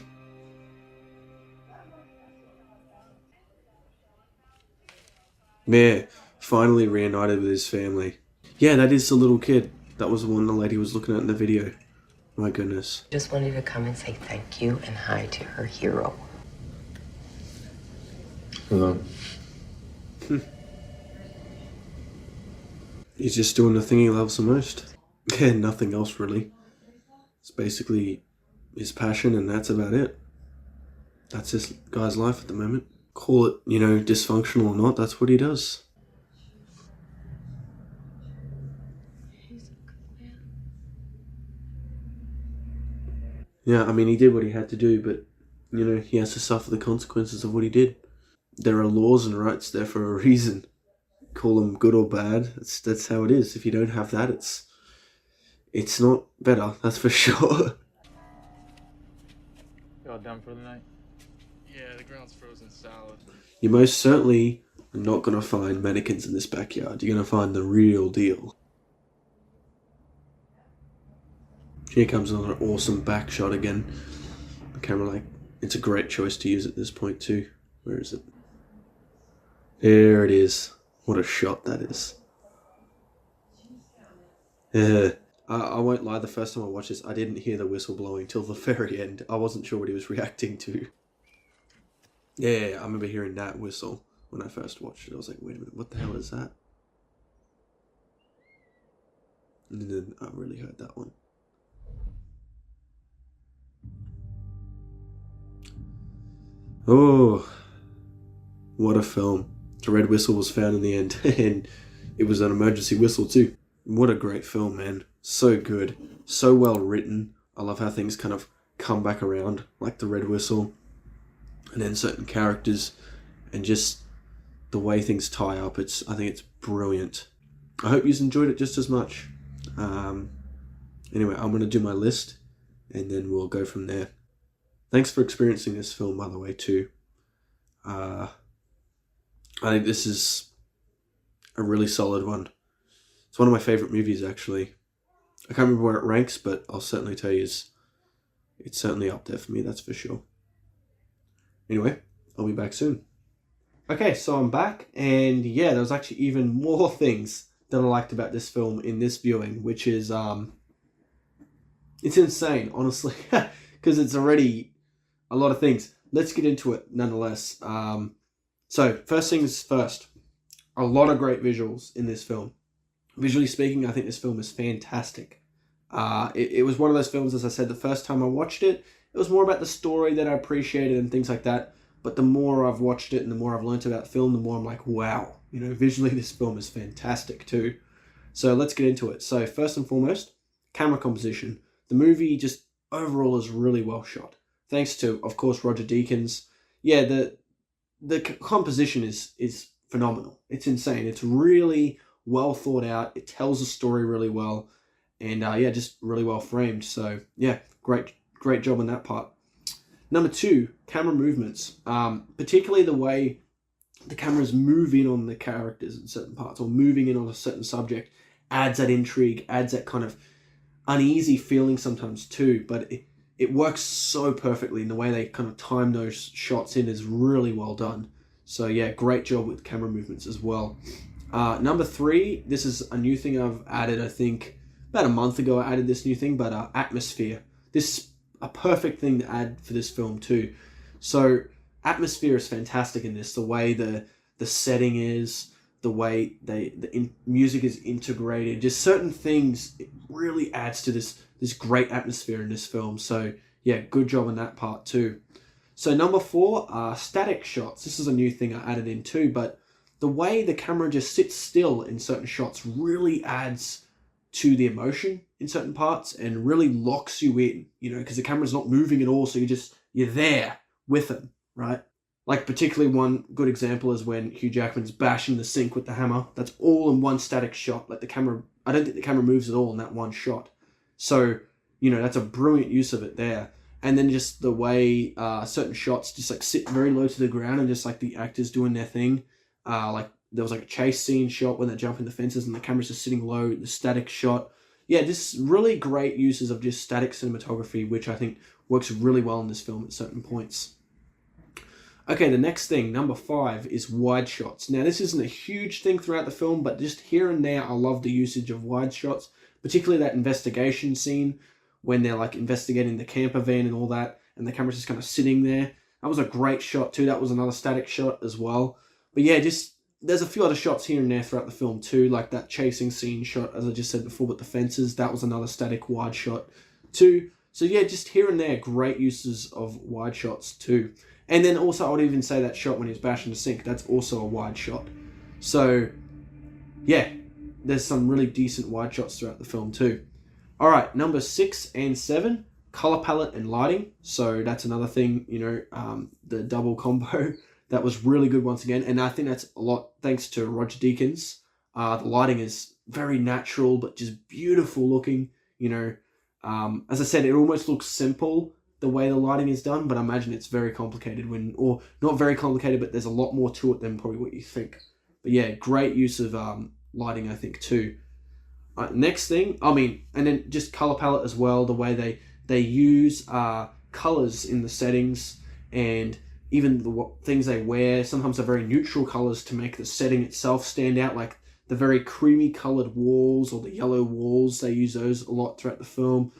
Yeah, finally reunited with his family. Yeah, that is the little kid. That was the one the lady was looking at in the video. My goodness. Just wanted to come and say thank you and hi to her hero. Hello. He's just doing the thing he loves the most. Yeah, nothing else really. It's basically his passion and that's about it. That's this guy's life at the moment. Call it, dysfunctional or not, that's what he does. Yeah, I mean, he did what he had to do, but, he has to suffer the consequences of what he did. There are laws and rights there for a reason. Call them good or bad, that's how it is. If you don't have that, it's not better, that's for sure. You all done for the night? Yeah, the ground's frozen solid. You're most certainly not going to find mannequins in this backyard. You're going to find the real deal. Here comes another awesome back shot again. The camera, it's a great choice to use at this point too. Where is it? There it is. What a shot that is. Yeah. I won't lie, the first time I watched this, I didn't hear the whistle blowing till the very end. I wasn't sure what he was reacting to. Yeah, I remember hearing that whistle when I first watched it. I was like, wait a minute, what the hell is that? And then I really heard that one. Oh, what a film. The red whistle was found in the end, and it was an emergency whistle too. What a great film, man. So good. So well written. I love how things kind of come back around, like the red whistle, and then certain characters, and just the way things tie up. I think it's brilliant. I hope you enjoyed it just as much. Anyway, I'm going to do my list, and then we'll go from there. Thanks for experiencing this film, by the way, too. I think this is a really solid one. It's one of my favourite movies, actually. I can't remember where it ranks, but I'll certainly tell you it's certainly up there for me, that's for sure. Anyway, I'll be back soon. Okay, so I'm back, and yeah, there was actually even more things that I liked about this film in this viewing, which is, it's insane, honestly, because it's already a lot of things. Let's get into it, nonetheless. So, first things first, a lot of great visuals in this film. Visually speaking, I think this film is fantastic. It was one of those films, as I said, the first time I watched it, it was more about the story that I appreciated and things like that. But the more I've watched it and the more I've learnt about film, the more I'm like, wow, visually this film is fantastic too. So let's get into it. So first and foremost, camera composition. The movie just overall is really well shot. Thanks to, of course, Roger Deakins. Yeah, the composition is phenomenal. It's insane. It's really well thought out. It tells the story really well. And just really well framed. So yeah, great job on that part. Number 2, camera movements. Particularly the way the cameras move in on the characters in certain parts, or moving in on a certain subject, adds that intrigue, adds that kind of uneasy feeling sometimes too. But it works so perfectly, and the way they kind of time those shots in is really well done. So yeah, great job with camera movements as well. Number 3, this is a new thing I've added, I think, about a month ago I added this new thing, but atmosphere. This is a perfect thing to add for this film too. So atmosphere is fantastic in this. The way the setting is, the way music is integrated, just certain things, it really adds to this great atmosphere in this film. So yeah, good job on that part too. So number 4, static shots. This is a new thing I added in too, but the way the camera just sits still in certain shots really adds to the emotion in certain parts and really locks you in, because the camera's not moving at all, so you're there with them, right? Like particularly one good example is when Hugh Jackman's bashing the sink with the hammer. That's all in one static shot. Like I don't think the camera moves at all in that one shot. So, that's a brilliant use of it there. And then just the way certain shots just like sit very low to the ground and just like the actors doing their thing. Like there was like a chase scene shot when they're jumping the fences and the camera's just sitting low, the static shot. Yeah, just really great uses of just static cinematography, which I think works really well in this film at certain points. Okay, the next thing, number 5, is wide shots. Now, this isn't a huge thing throughout the film, but just here and there, I love the usage of wide shots, particularly that investigation scene when they're like investigating the camper van and all that, and the camera's just kind of sitting there. That was a great shot too. That was another static shot as well. But yeah, there's a few other shots here and there throughout the film too, like that chasing scene shot, as I just said before, with the fences. That was another static wide shot too. So yeah, just here and there, great uses of wide shots too. And then also, I would even say that shot when he's bashing the sink, that's also a wide shot. So yeah, there's some really decent wide shots throughout the film too. All right, number 6 and 7, color palette and lighting. So that's another thing, the double combo. That was really good once again, and I think that's a lot thanks to Roger Deakins. The lighting is very natural, but just beautiful looking. As I said, it almost looks simple the way the lighting is done, but I imagine it's very complicated or not very complicated, but there's a lot more to it than probably what you think. But yeah, great use of lighting, I think too. Next thing, and then just color palette as well. The way they use colors in the settings and even the things they wear. Sometimes they're very neutral colors to make the setting itself stand out, like the very creamy colored walls or the yellow walls. They use those a lot throughout the film.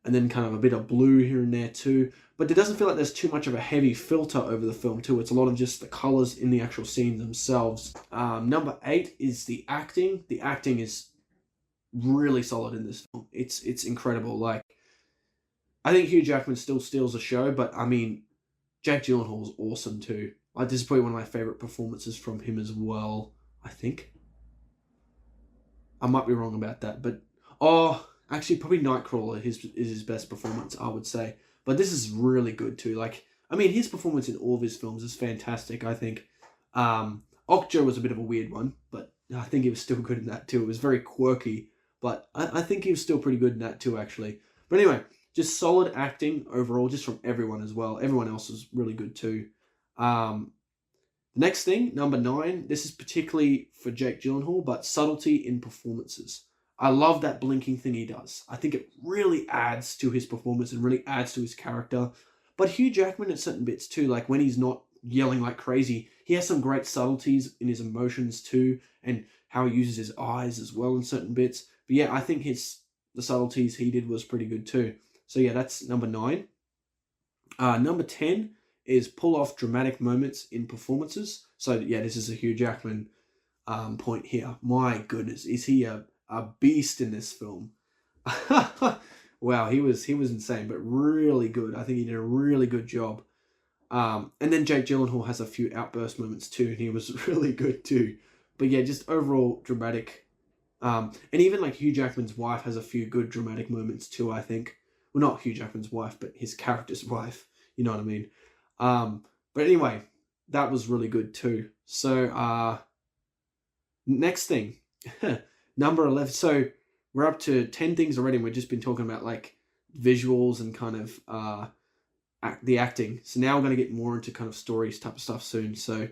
And then kind of a bit of blue here and there too. But it doesn't feel like there's too much of a heavy filter over the film too. It's a lot of just the colors in the actual scenes themselves. Number 8 is the acting. The acting is really solid in this film. It's incredible. Like, I think Hugh Jackman still steals the show, but Jake Gyllenhaal is awesome too. Like, this is probably one of my favorite performances from him as well, I think. I might be wrong about that, but actually probably Nightcrawler is his best performance, I would say. But this is really good too. Like, his performance in all of his films is fantastic, I think. Okja was a bit of a weird one, but I think he was still good in that too. It was very quirky, but I think he was still pretty good in that too, actually. But anyway, just solid acting overall, just from everyone as well. Everyone else was really good too. Next thing, number 9. This is particularly for Jake Gyllenhaal, but subtlety in performances. I love that blinking thing he does. I think it really adds to his performance and really adds to his character. But Hugh Jackman at certain bits too, like when he's not yelling like crazy, he has some great subtleties in his emotions too, and how he uses his eyes as well in certain bits. But yeah, I think the subtleties he did was pretty good too. So yeah, that's number 9. Number 10 is pull off dramatic moments in performances. So yeah, this is a Hugh Jackman point here. My goodness, is he a beast in this film. wow, he was insane, but really good. I think he did a really good job. And then Jake Gyllenhaal has a few outburst moments too, and he was really good too. But yeah, just overall dramatic. And even like Hugh Jackman's wife has a few good dramatic moments too, I think. Well, not Hugh Jackman's wife, but his character's wife. You know what I mean? But anyway, that was really good too. So, next thing, number 11. So we're up to 10 things already, and we've just been talking about like visuals and kind of the acting. So now we're going to get more into kind of stories type of stuff soon. So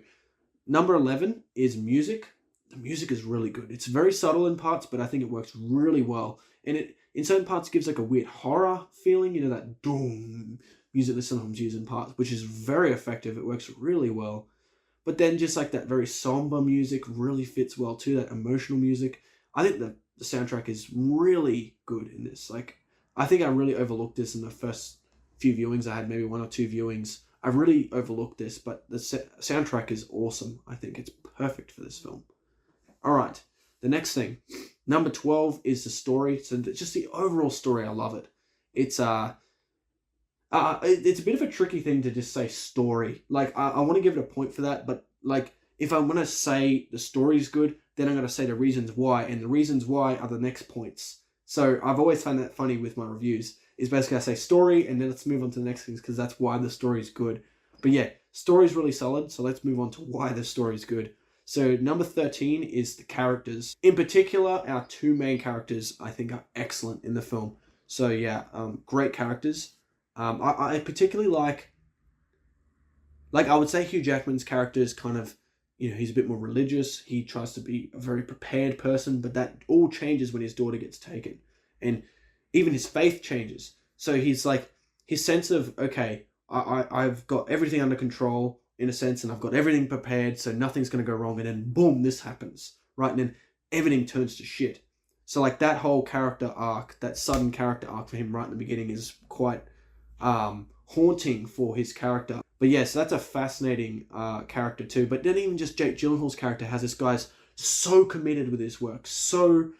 number 11 is music. The music is really good. It's very subtle in parts, but I think it works really well. And it, in certain parts, gives like a weird horror feeling, you know, that doom music that sometimes used in parts, which is very effective. It works really well. But then just like that very somber music really fits well too, that emotional music. I think the soundtrack is really good in this. Like, I think I really overlooked this in the first few viewings. I had maybe 1 or 2 viewings. I really overlooked this, but the soundtrack is awesome. I think it's perfect for this film. All right, the next thing. Number 12 is the story. So just the overall story, I love it. It's a bit of a tricky thing to just say story. Like, I want to give it a point for that, but like, if I want to say the story's good, then I'm going to say the reasons why, and the reasons why are the next points. So I've always found that funny with my reviews, is basically I say story, and then let's move on to the next things, because that's why the story's good. But yeah, story's really solid, so let's move on to why the story's good. So number 13 is the characters. In particular, our 2 main characters, I think, are excellent in the film. So yeah, great characters. I particularly like I would say Hugh Jackman's character is kind of, you know, he's a bit more religious. He tries to be a very prepared person, but that all changes when his daughter gets taken. And even his faith changes. So he's like, his sense of, okay, I've got everything under control in a sense, and I've got everything prepared, so nothing's going to go wrong. And then boom, this happens, right? And then everything turns to shit. So like that whole character arc, that sudden character arc for him right in the beginning is quite haunting for his character. But yes, yeah, so that's a fascinating character too. But then even just Jake Gyllenhaal's character has this guy's so committed with his work, so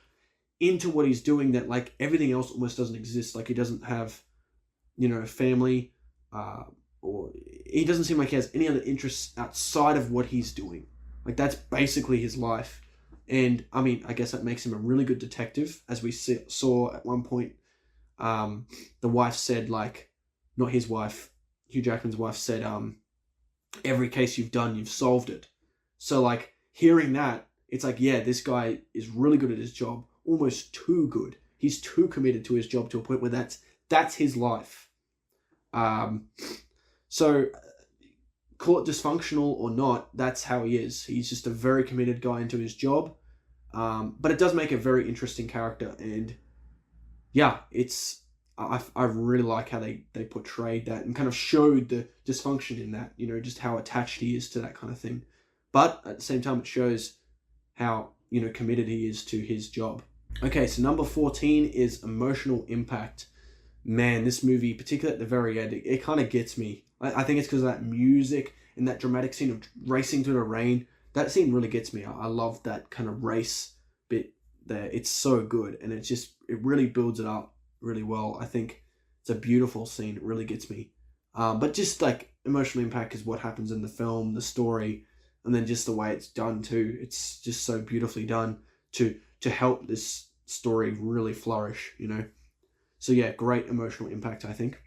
into what he's doing that like everything else almost doesn't exist. Like he doesn't have, you know, family, or he doesn't seem like he has any other interests outside of what he's doing. Like that's basically his life. And I mean, I guess that makes him a really good detective, as we saw at one point. The wife said, like, not his wife, Hugh Jackman's wife said, every case you've done, you've solved it. So like hearing that, it's like, yeah, this guy is really good at his job, almost too good. He's too committed to his job to a point where that's his life. So call it dysfunctional or not, that's how he is. He's just a very committed guy into his job. But it does make a very interesting character, and yeah, I really like how they portrayed that and kind of showed the dysfunction in that, you know, just how attached he is to that kind of thing. But at the same time, it shows how, you know, committed he is to his job. Okay, so number 14 is emotional impact. Man, this movie, particularly at the very end, it kind of gets me. I think it's because of that music and that dramatic scene of racing through the rain. That scene really gets me. I love that kind of race bit there. It's so good, and it really builds it up really well. I think it's a beautiful scene. It really gets me. But just like emotional impact is what happens in the film, the story, and then just the way it's done too. It's just so beautifully done to help this story really flourish, you know. So yeah, great emotional impact, I think.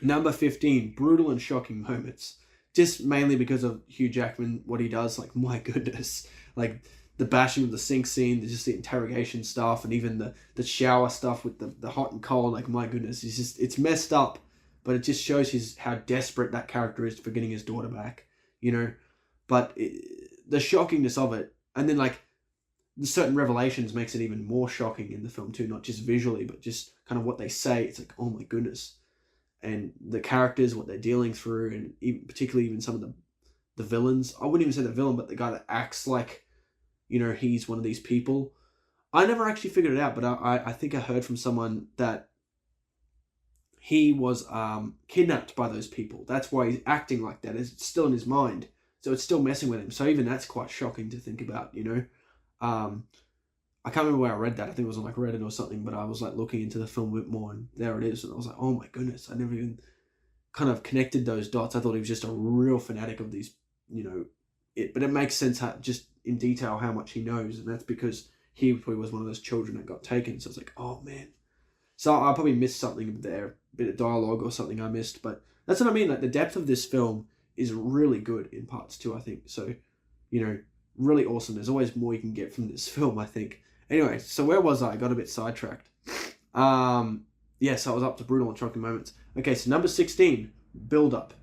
Number 15, brutal and shocking moments. Just mainly because of Hugh Jackman, what he does. Like, my goodness. Like, the bashing of the sink scene, just the interrogation stuff, and even the shower stuff with the hot and cold. Like, my goodness. It's messed up. But it just shows how desperate that character is for getting his daughter back, you know. But the shockingness of it, and then, like, the certain revelations makes it even more shocking in the film too. Not just visually, but just kind of what they say. It's like, oh my goodness. And the characters, what they're dealing through, and even, particularly even some of the villains. I wouldn't even say the villain, but the guy that acts like, you know, he's one of these people. I never actually figured it out, but I think I heard from someone that he was kidnapped by those people. That's why he's acting like that. It's still in his mind. So it's still messing with him. So even that's quite shocking to think about, you know. I can't remember where I read that. I think it was on like Reddit or something, but I was like looking into the film a bit more, and there it is. And I was like, oh my goodness, I never even kind of connected those dots. I thought he was just a real fanatic of these, but it makes sense just in detail how much he knows, and that's because he probably was one of those children that got taken. So it's like, oh man. So I probably missed something there, a bit of dialogue or something I missed, but that's what I mean. Like the depth of this film is really good in parts too, I think. So, really awesome. There's always more you can get from this film, I think. Anyway, so where was I? Got a bit sidetracked. So I was up to brutal and shocking moments. Okay, so number 16, build-up.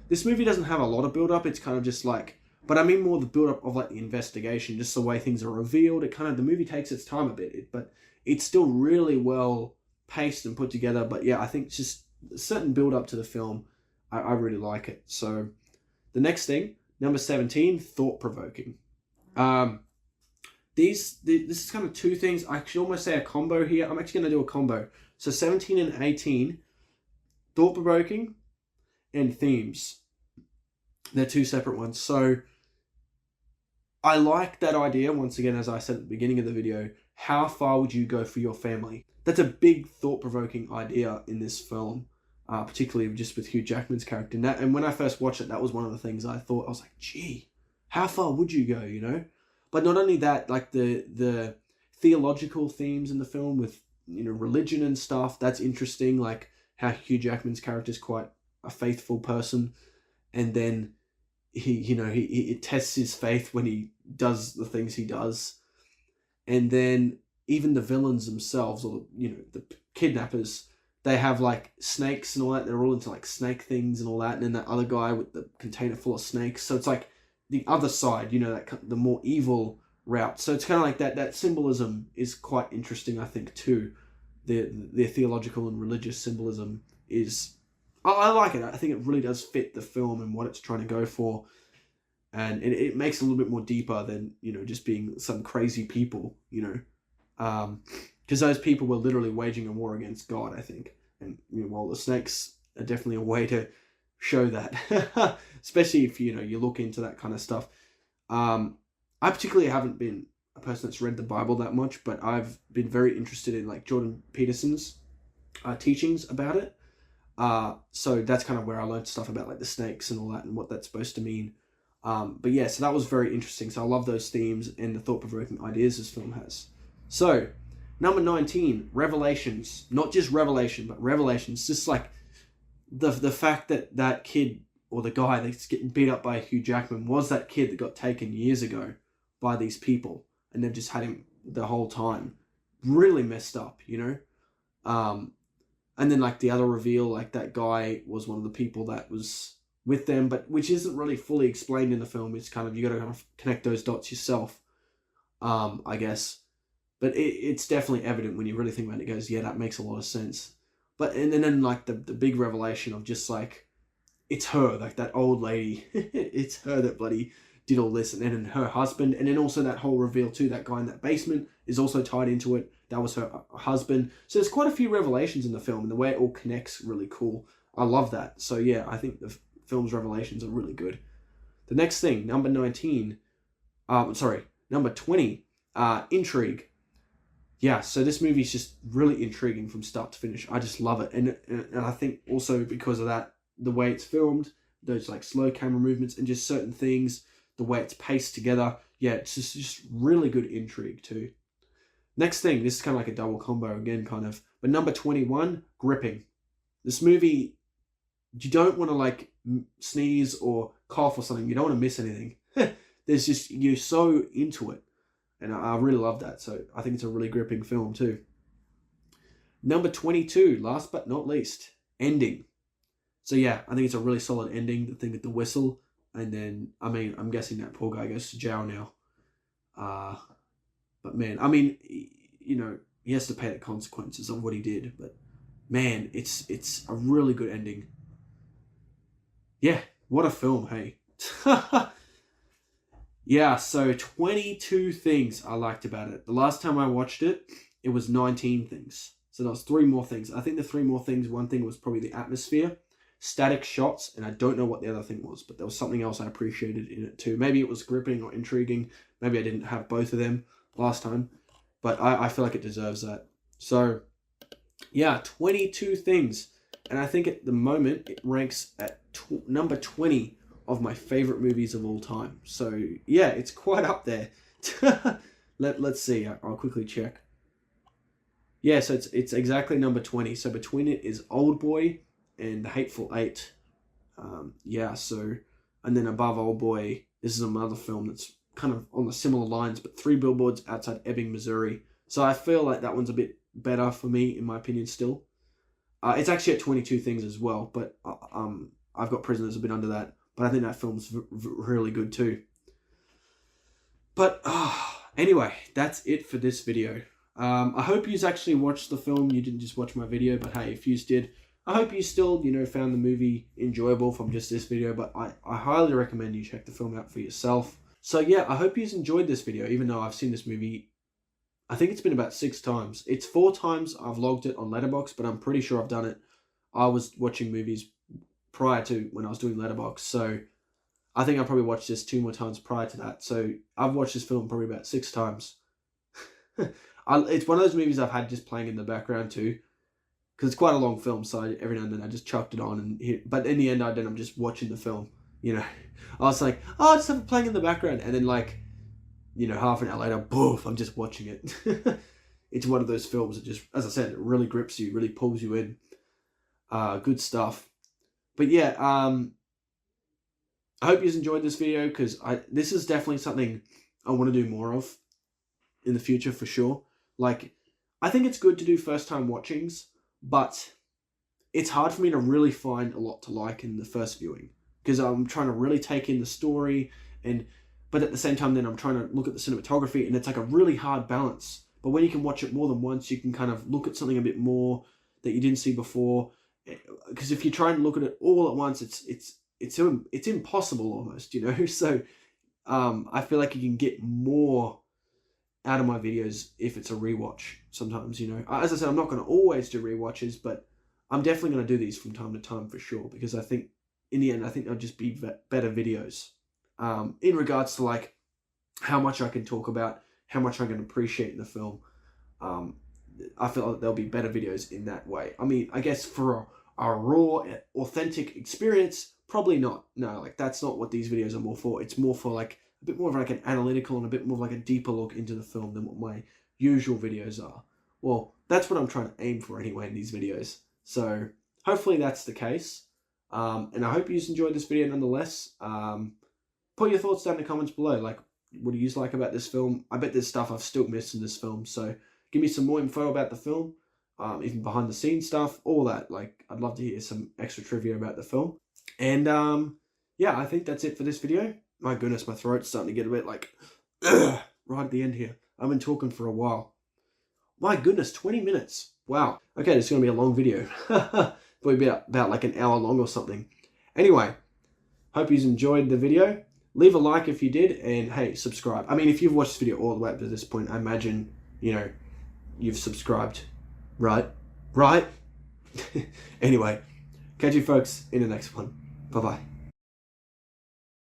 This movie doesn't have a lot of build-up. It's kind of just like, but I mean more the build-up of like the investigation, just the way things are revealed. The movie takes its time a bit, but it's still really well paced and put together. But yeah, I think just a certain build-up to the film, I really like it. So the next thing, number 17, thought-provoking. This is kind of two things. I should almost say a combo here. I'm actually going to do a combo. So 17 and 18, thought-provoking and themes. They're two separate ones. So I like that idea, once again, as I said at the beginning of the video, how far would you go for your family? That's a big thought-provoking idea in this film, particularly just with Hugh Jackman's character. And when I first watched it, that was one of the things I thought. I was like, gee, how far would you go, But not only that, like the theological themes in the film with, religion and stuff, that's interesting. Like how Hugh Jackman's character is quite a faithful person. And then he tests his faith when he does the things he does. And then even the villains themselves, or, the kidnappers, they have like snakes and all that. They're all into like snake things and all that. And then that other guy with the container full of snakes. So it's like the other side, the more evil route. So it's kind of like that symbolism is quite interesting, I think, too. The theological and religious symbolism is, I like it. I think it really does fit the film and what it's trying to go for. And it makes it a little bit more deeper than, just being some crazy people, because those people were literally waging a war against God, I think. And, while the snakes are definitely a way to show that, especially if, you look into that kind of stuff. I particularly haven't been a person that's read the Bible that much, but I've been very interested in like Jordan Peterson's teachings about it. So that's kind of where I learned stuff about like the snakes and all that and what that's supposed to mean. But yeah, so that was very interesting. So I love those themes and the thought-provoking ideas this film has. So, number 19, revelations. Not just revelation, but revelations. Just like the fact that kid, or the guy that's getting beat up by Hugh Jackman, was that kid that got taken years ago by these people. And they've just had him the whole time. Really messed up, And then like the other reveal, like that guy was one of the people that was with them, but which isn't really fully explained in the film. It's kind of, you got to kind of connect those dots yourself, I guess. But it's definitely evident when you really think about it. It goes, yeah, that makes a lot of sense. But and then like the big revelation of just like, it's her, like that old lady. It's her that bloody did all this, and then her husband, and then also that whole reveal too, that guy in that basement is also tied into it. That was her husband. So there's quite a few revelations in the film, and the way it all connects, really cool. I love that. So yeah, I think the film's revelations are really good. The next thing, number 20, intrigue. Yeah, so this movie's just really intriguing from start to finish. I just love it. And I think also because of that, the way it's filmed, those like slow camera movements and just certain things, the way it's paced together. Yeah, it's just really good intrigue too. Next thing, this is kind of like a double combo again, kind of. But number 21, gripping. This movie, you don't want to like sneeze or cough or something. You don't want to miss anything. There's just, you're so into it. And I really love that. So I think it's a really gripping film too. Number 22, last but not least, ending. So yeah, I think it's a really solid ending. The thing with the whistle. And then, I mean, I'm guessing that poor guy goes to jail now. But man, I mean, he has to pay the consequences of what he did. But man, it's a really good ending. Yeah, what a film, hey. Yeah, so 22 things I liked about it. The last time I watched it, it was 19 things. So there was 3 more things. I think the 3 more things, one thing was probably the atmosphere, static shots, and I don't know what the other thing was, but there was something else I appreciated in it too. Maybe it was gripping or intriguing. Maybe I didn't have both of them last time. but I feel like it deserves that. So, yeah, 22 things. And I think at the moment it ranks at number 20 of my favorite movies of all time. So, yeah, it's quite up there. Let's see. I'll quickly check. Yeah, so it's exactly number 20. So between it is Oldboy and The Hateful Eight. Yeah, so, and then above Oldboy, this is another film that's kind of on the similar lines, but 3 Billboards Outside Ebbing, Missouri. So I feel like that one's a bit better for me, in my opinion, still. It's actually at 22 things as well, but I've got Prisoners a bit under that. But I think that film's really good too. But anyway, that's it for this video. I hope you actually watched the film. You didn't just watch my video, but hey, if you did, I hope you still, found the movie enjoyable from just this video. But I highly recommend you check the film out for yourself. So yeah, I hope you enjoyed this video, even though I've seen this movie, I think it's been about 6 times. It's 4 times I've logged it on Letterboxd, but I'm pretty sure I've done it. I was watching movies prior to when I was doing Letterboxd, so I think I probably watched this 2 more times prior to that. So I've watched this film probably about 6 times. It's one of those movies I've had just playing in the background too, because it's quite a long film, so every now and then I just chucked it on, but in the end I'm just watching the film, I was like, oh, just have it playing in the background, and then half an hour later, boof, I'm just watching it. It's one of those films that just, as I said, it really grips you, really pulls you in. Good stuff. But yeah, I hope you enjoyed this video, because this is definitely something I want to do more of in the future for sure. I think it's good to do first time watchings, but it's hard for me to really find a lot to like in the first viewing, because I'm trying to really take in the story, but at the same time then I'm trying to look at the cinematography, and it's like a really hard balance. But when you can watch it more than once, you can kind of look at something a bit more that you didn't see before. Because if you try and look at it all at once, it's impossible almost, So I feel like you can get more out of my videos if it's a rewatch sometimes, As I said, I'm not going to always do rewatches, but I'm definitely going to do these from time to time for sure, because I think in the end, I think they'll just be better videos. In regards to how much I can talk about, how much I can appreciate in the film. I feel like there'll be better videos in that way. I mean, I guess for a raw, authentic experience, probably not. No, that's not what these videos are more for. It's more for a bit more of an analytical and a bit more of a deeper look into the film than what my usual videos are. Well, that's what I'm trying to aim for anyway in these videos. So hopefully that's the case. And I hope you enjoyed this video nonetheless. Put your thoughts down in the comments below. What do you like about this film? I bet there's stuff I've still missed in this film. So give me some more info about the film, even behind the scenes stuff, all that. I'd love to hear some extra trivia about the film. And yeah, I think that's it for this video. My goodness, my throat's starting to get a bit right at the end here. I've been talking for a while. My goodness, 20 minutes. Wow. Okay, this is going to be a long video. Probably about an hour long or something. Anyway, hope you enjoyed the video. Leave a like if you did, and hey, subscribe. I mean, if you've watched this video all the way up to this point, I imagine, you've subscribed, right? Right? Anyway, catch you folks in the next one. Bye-bye.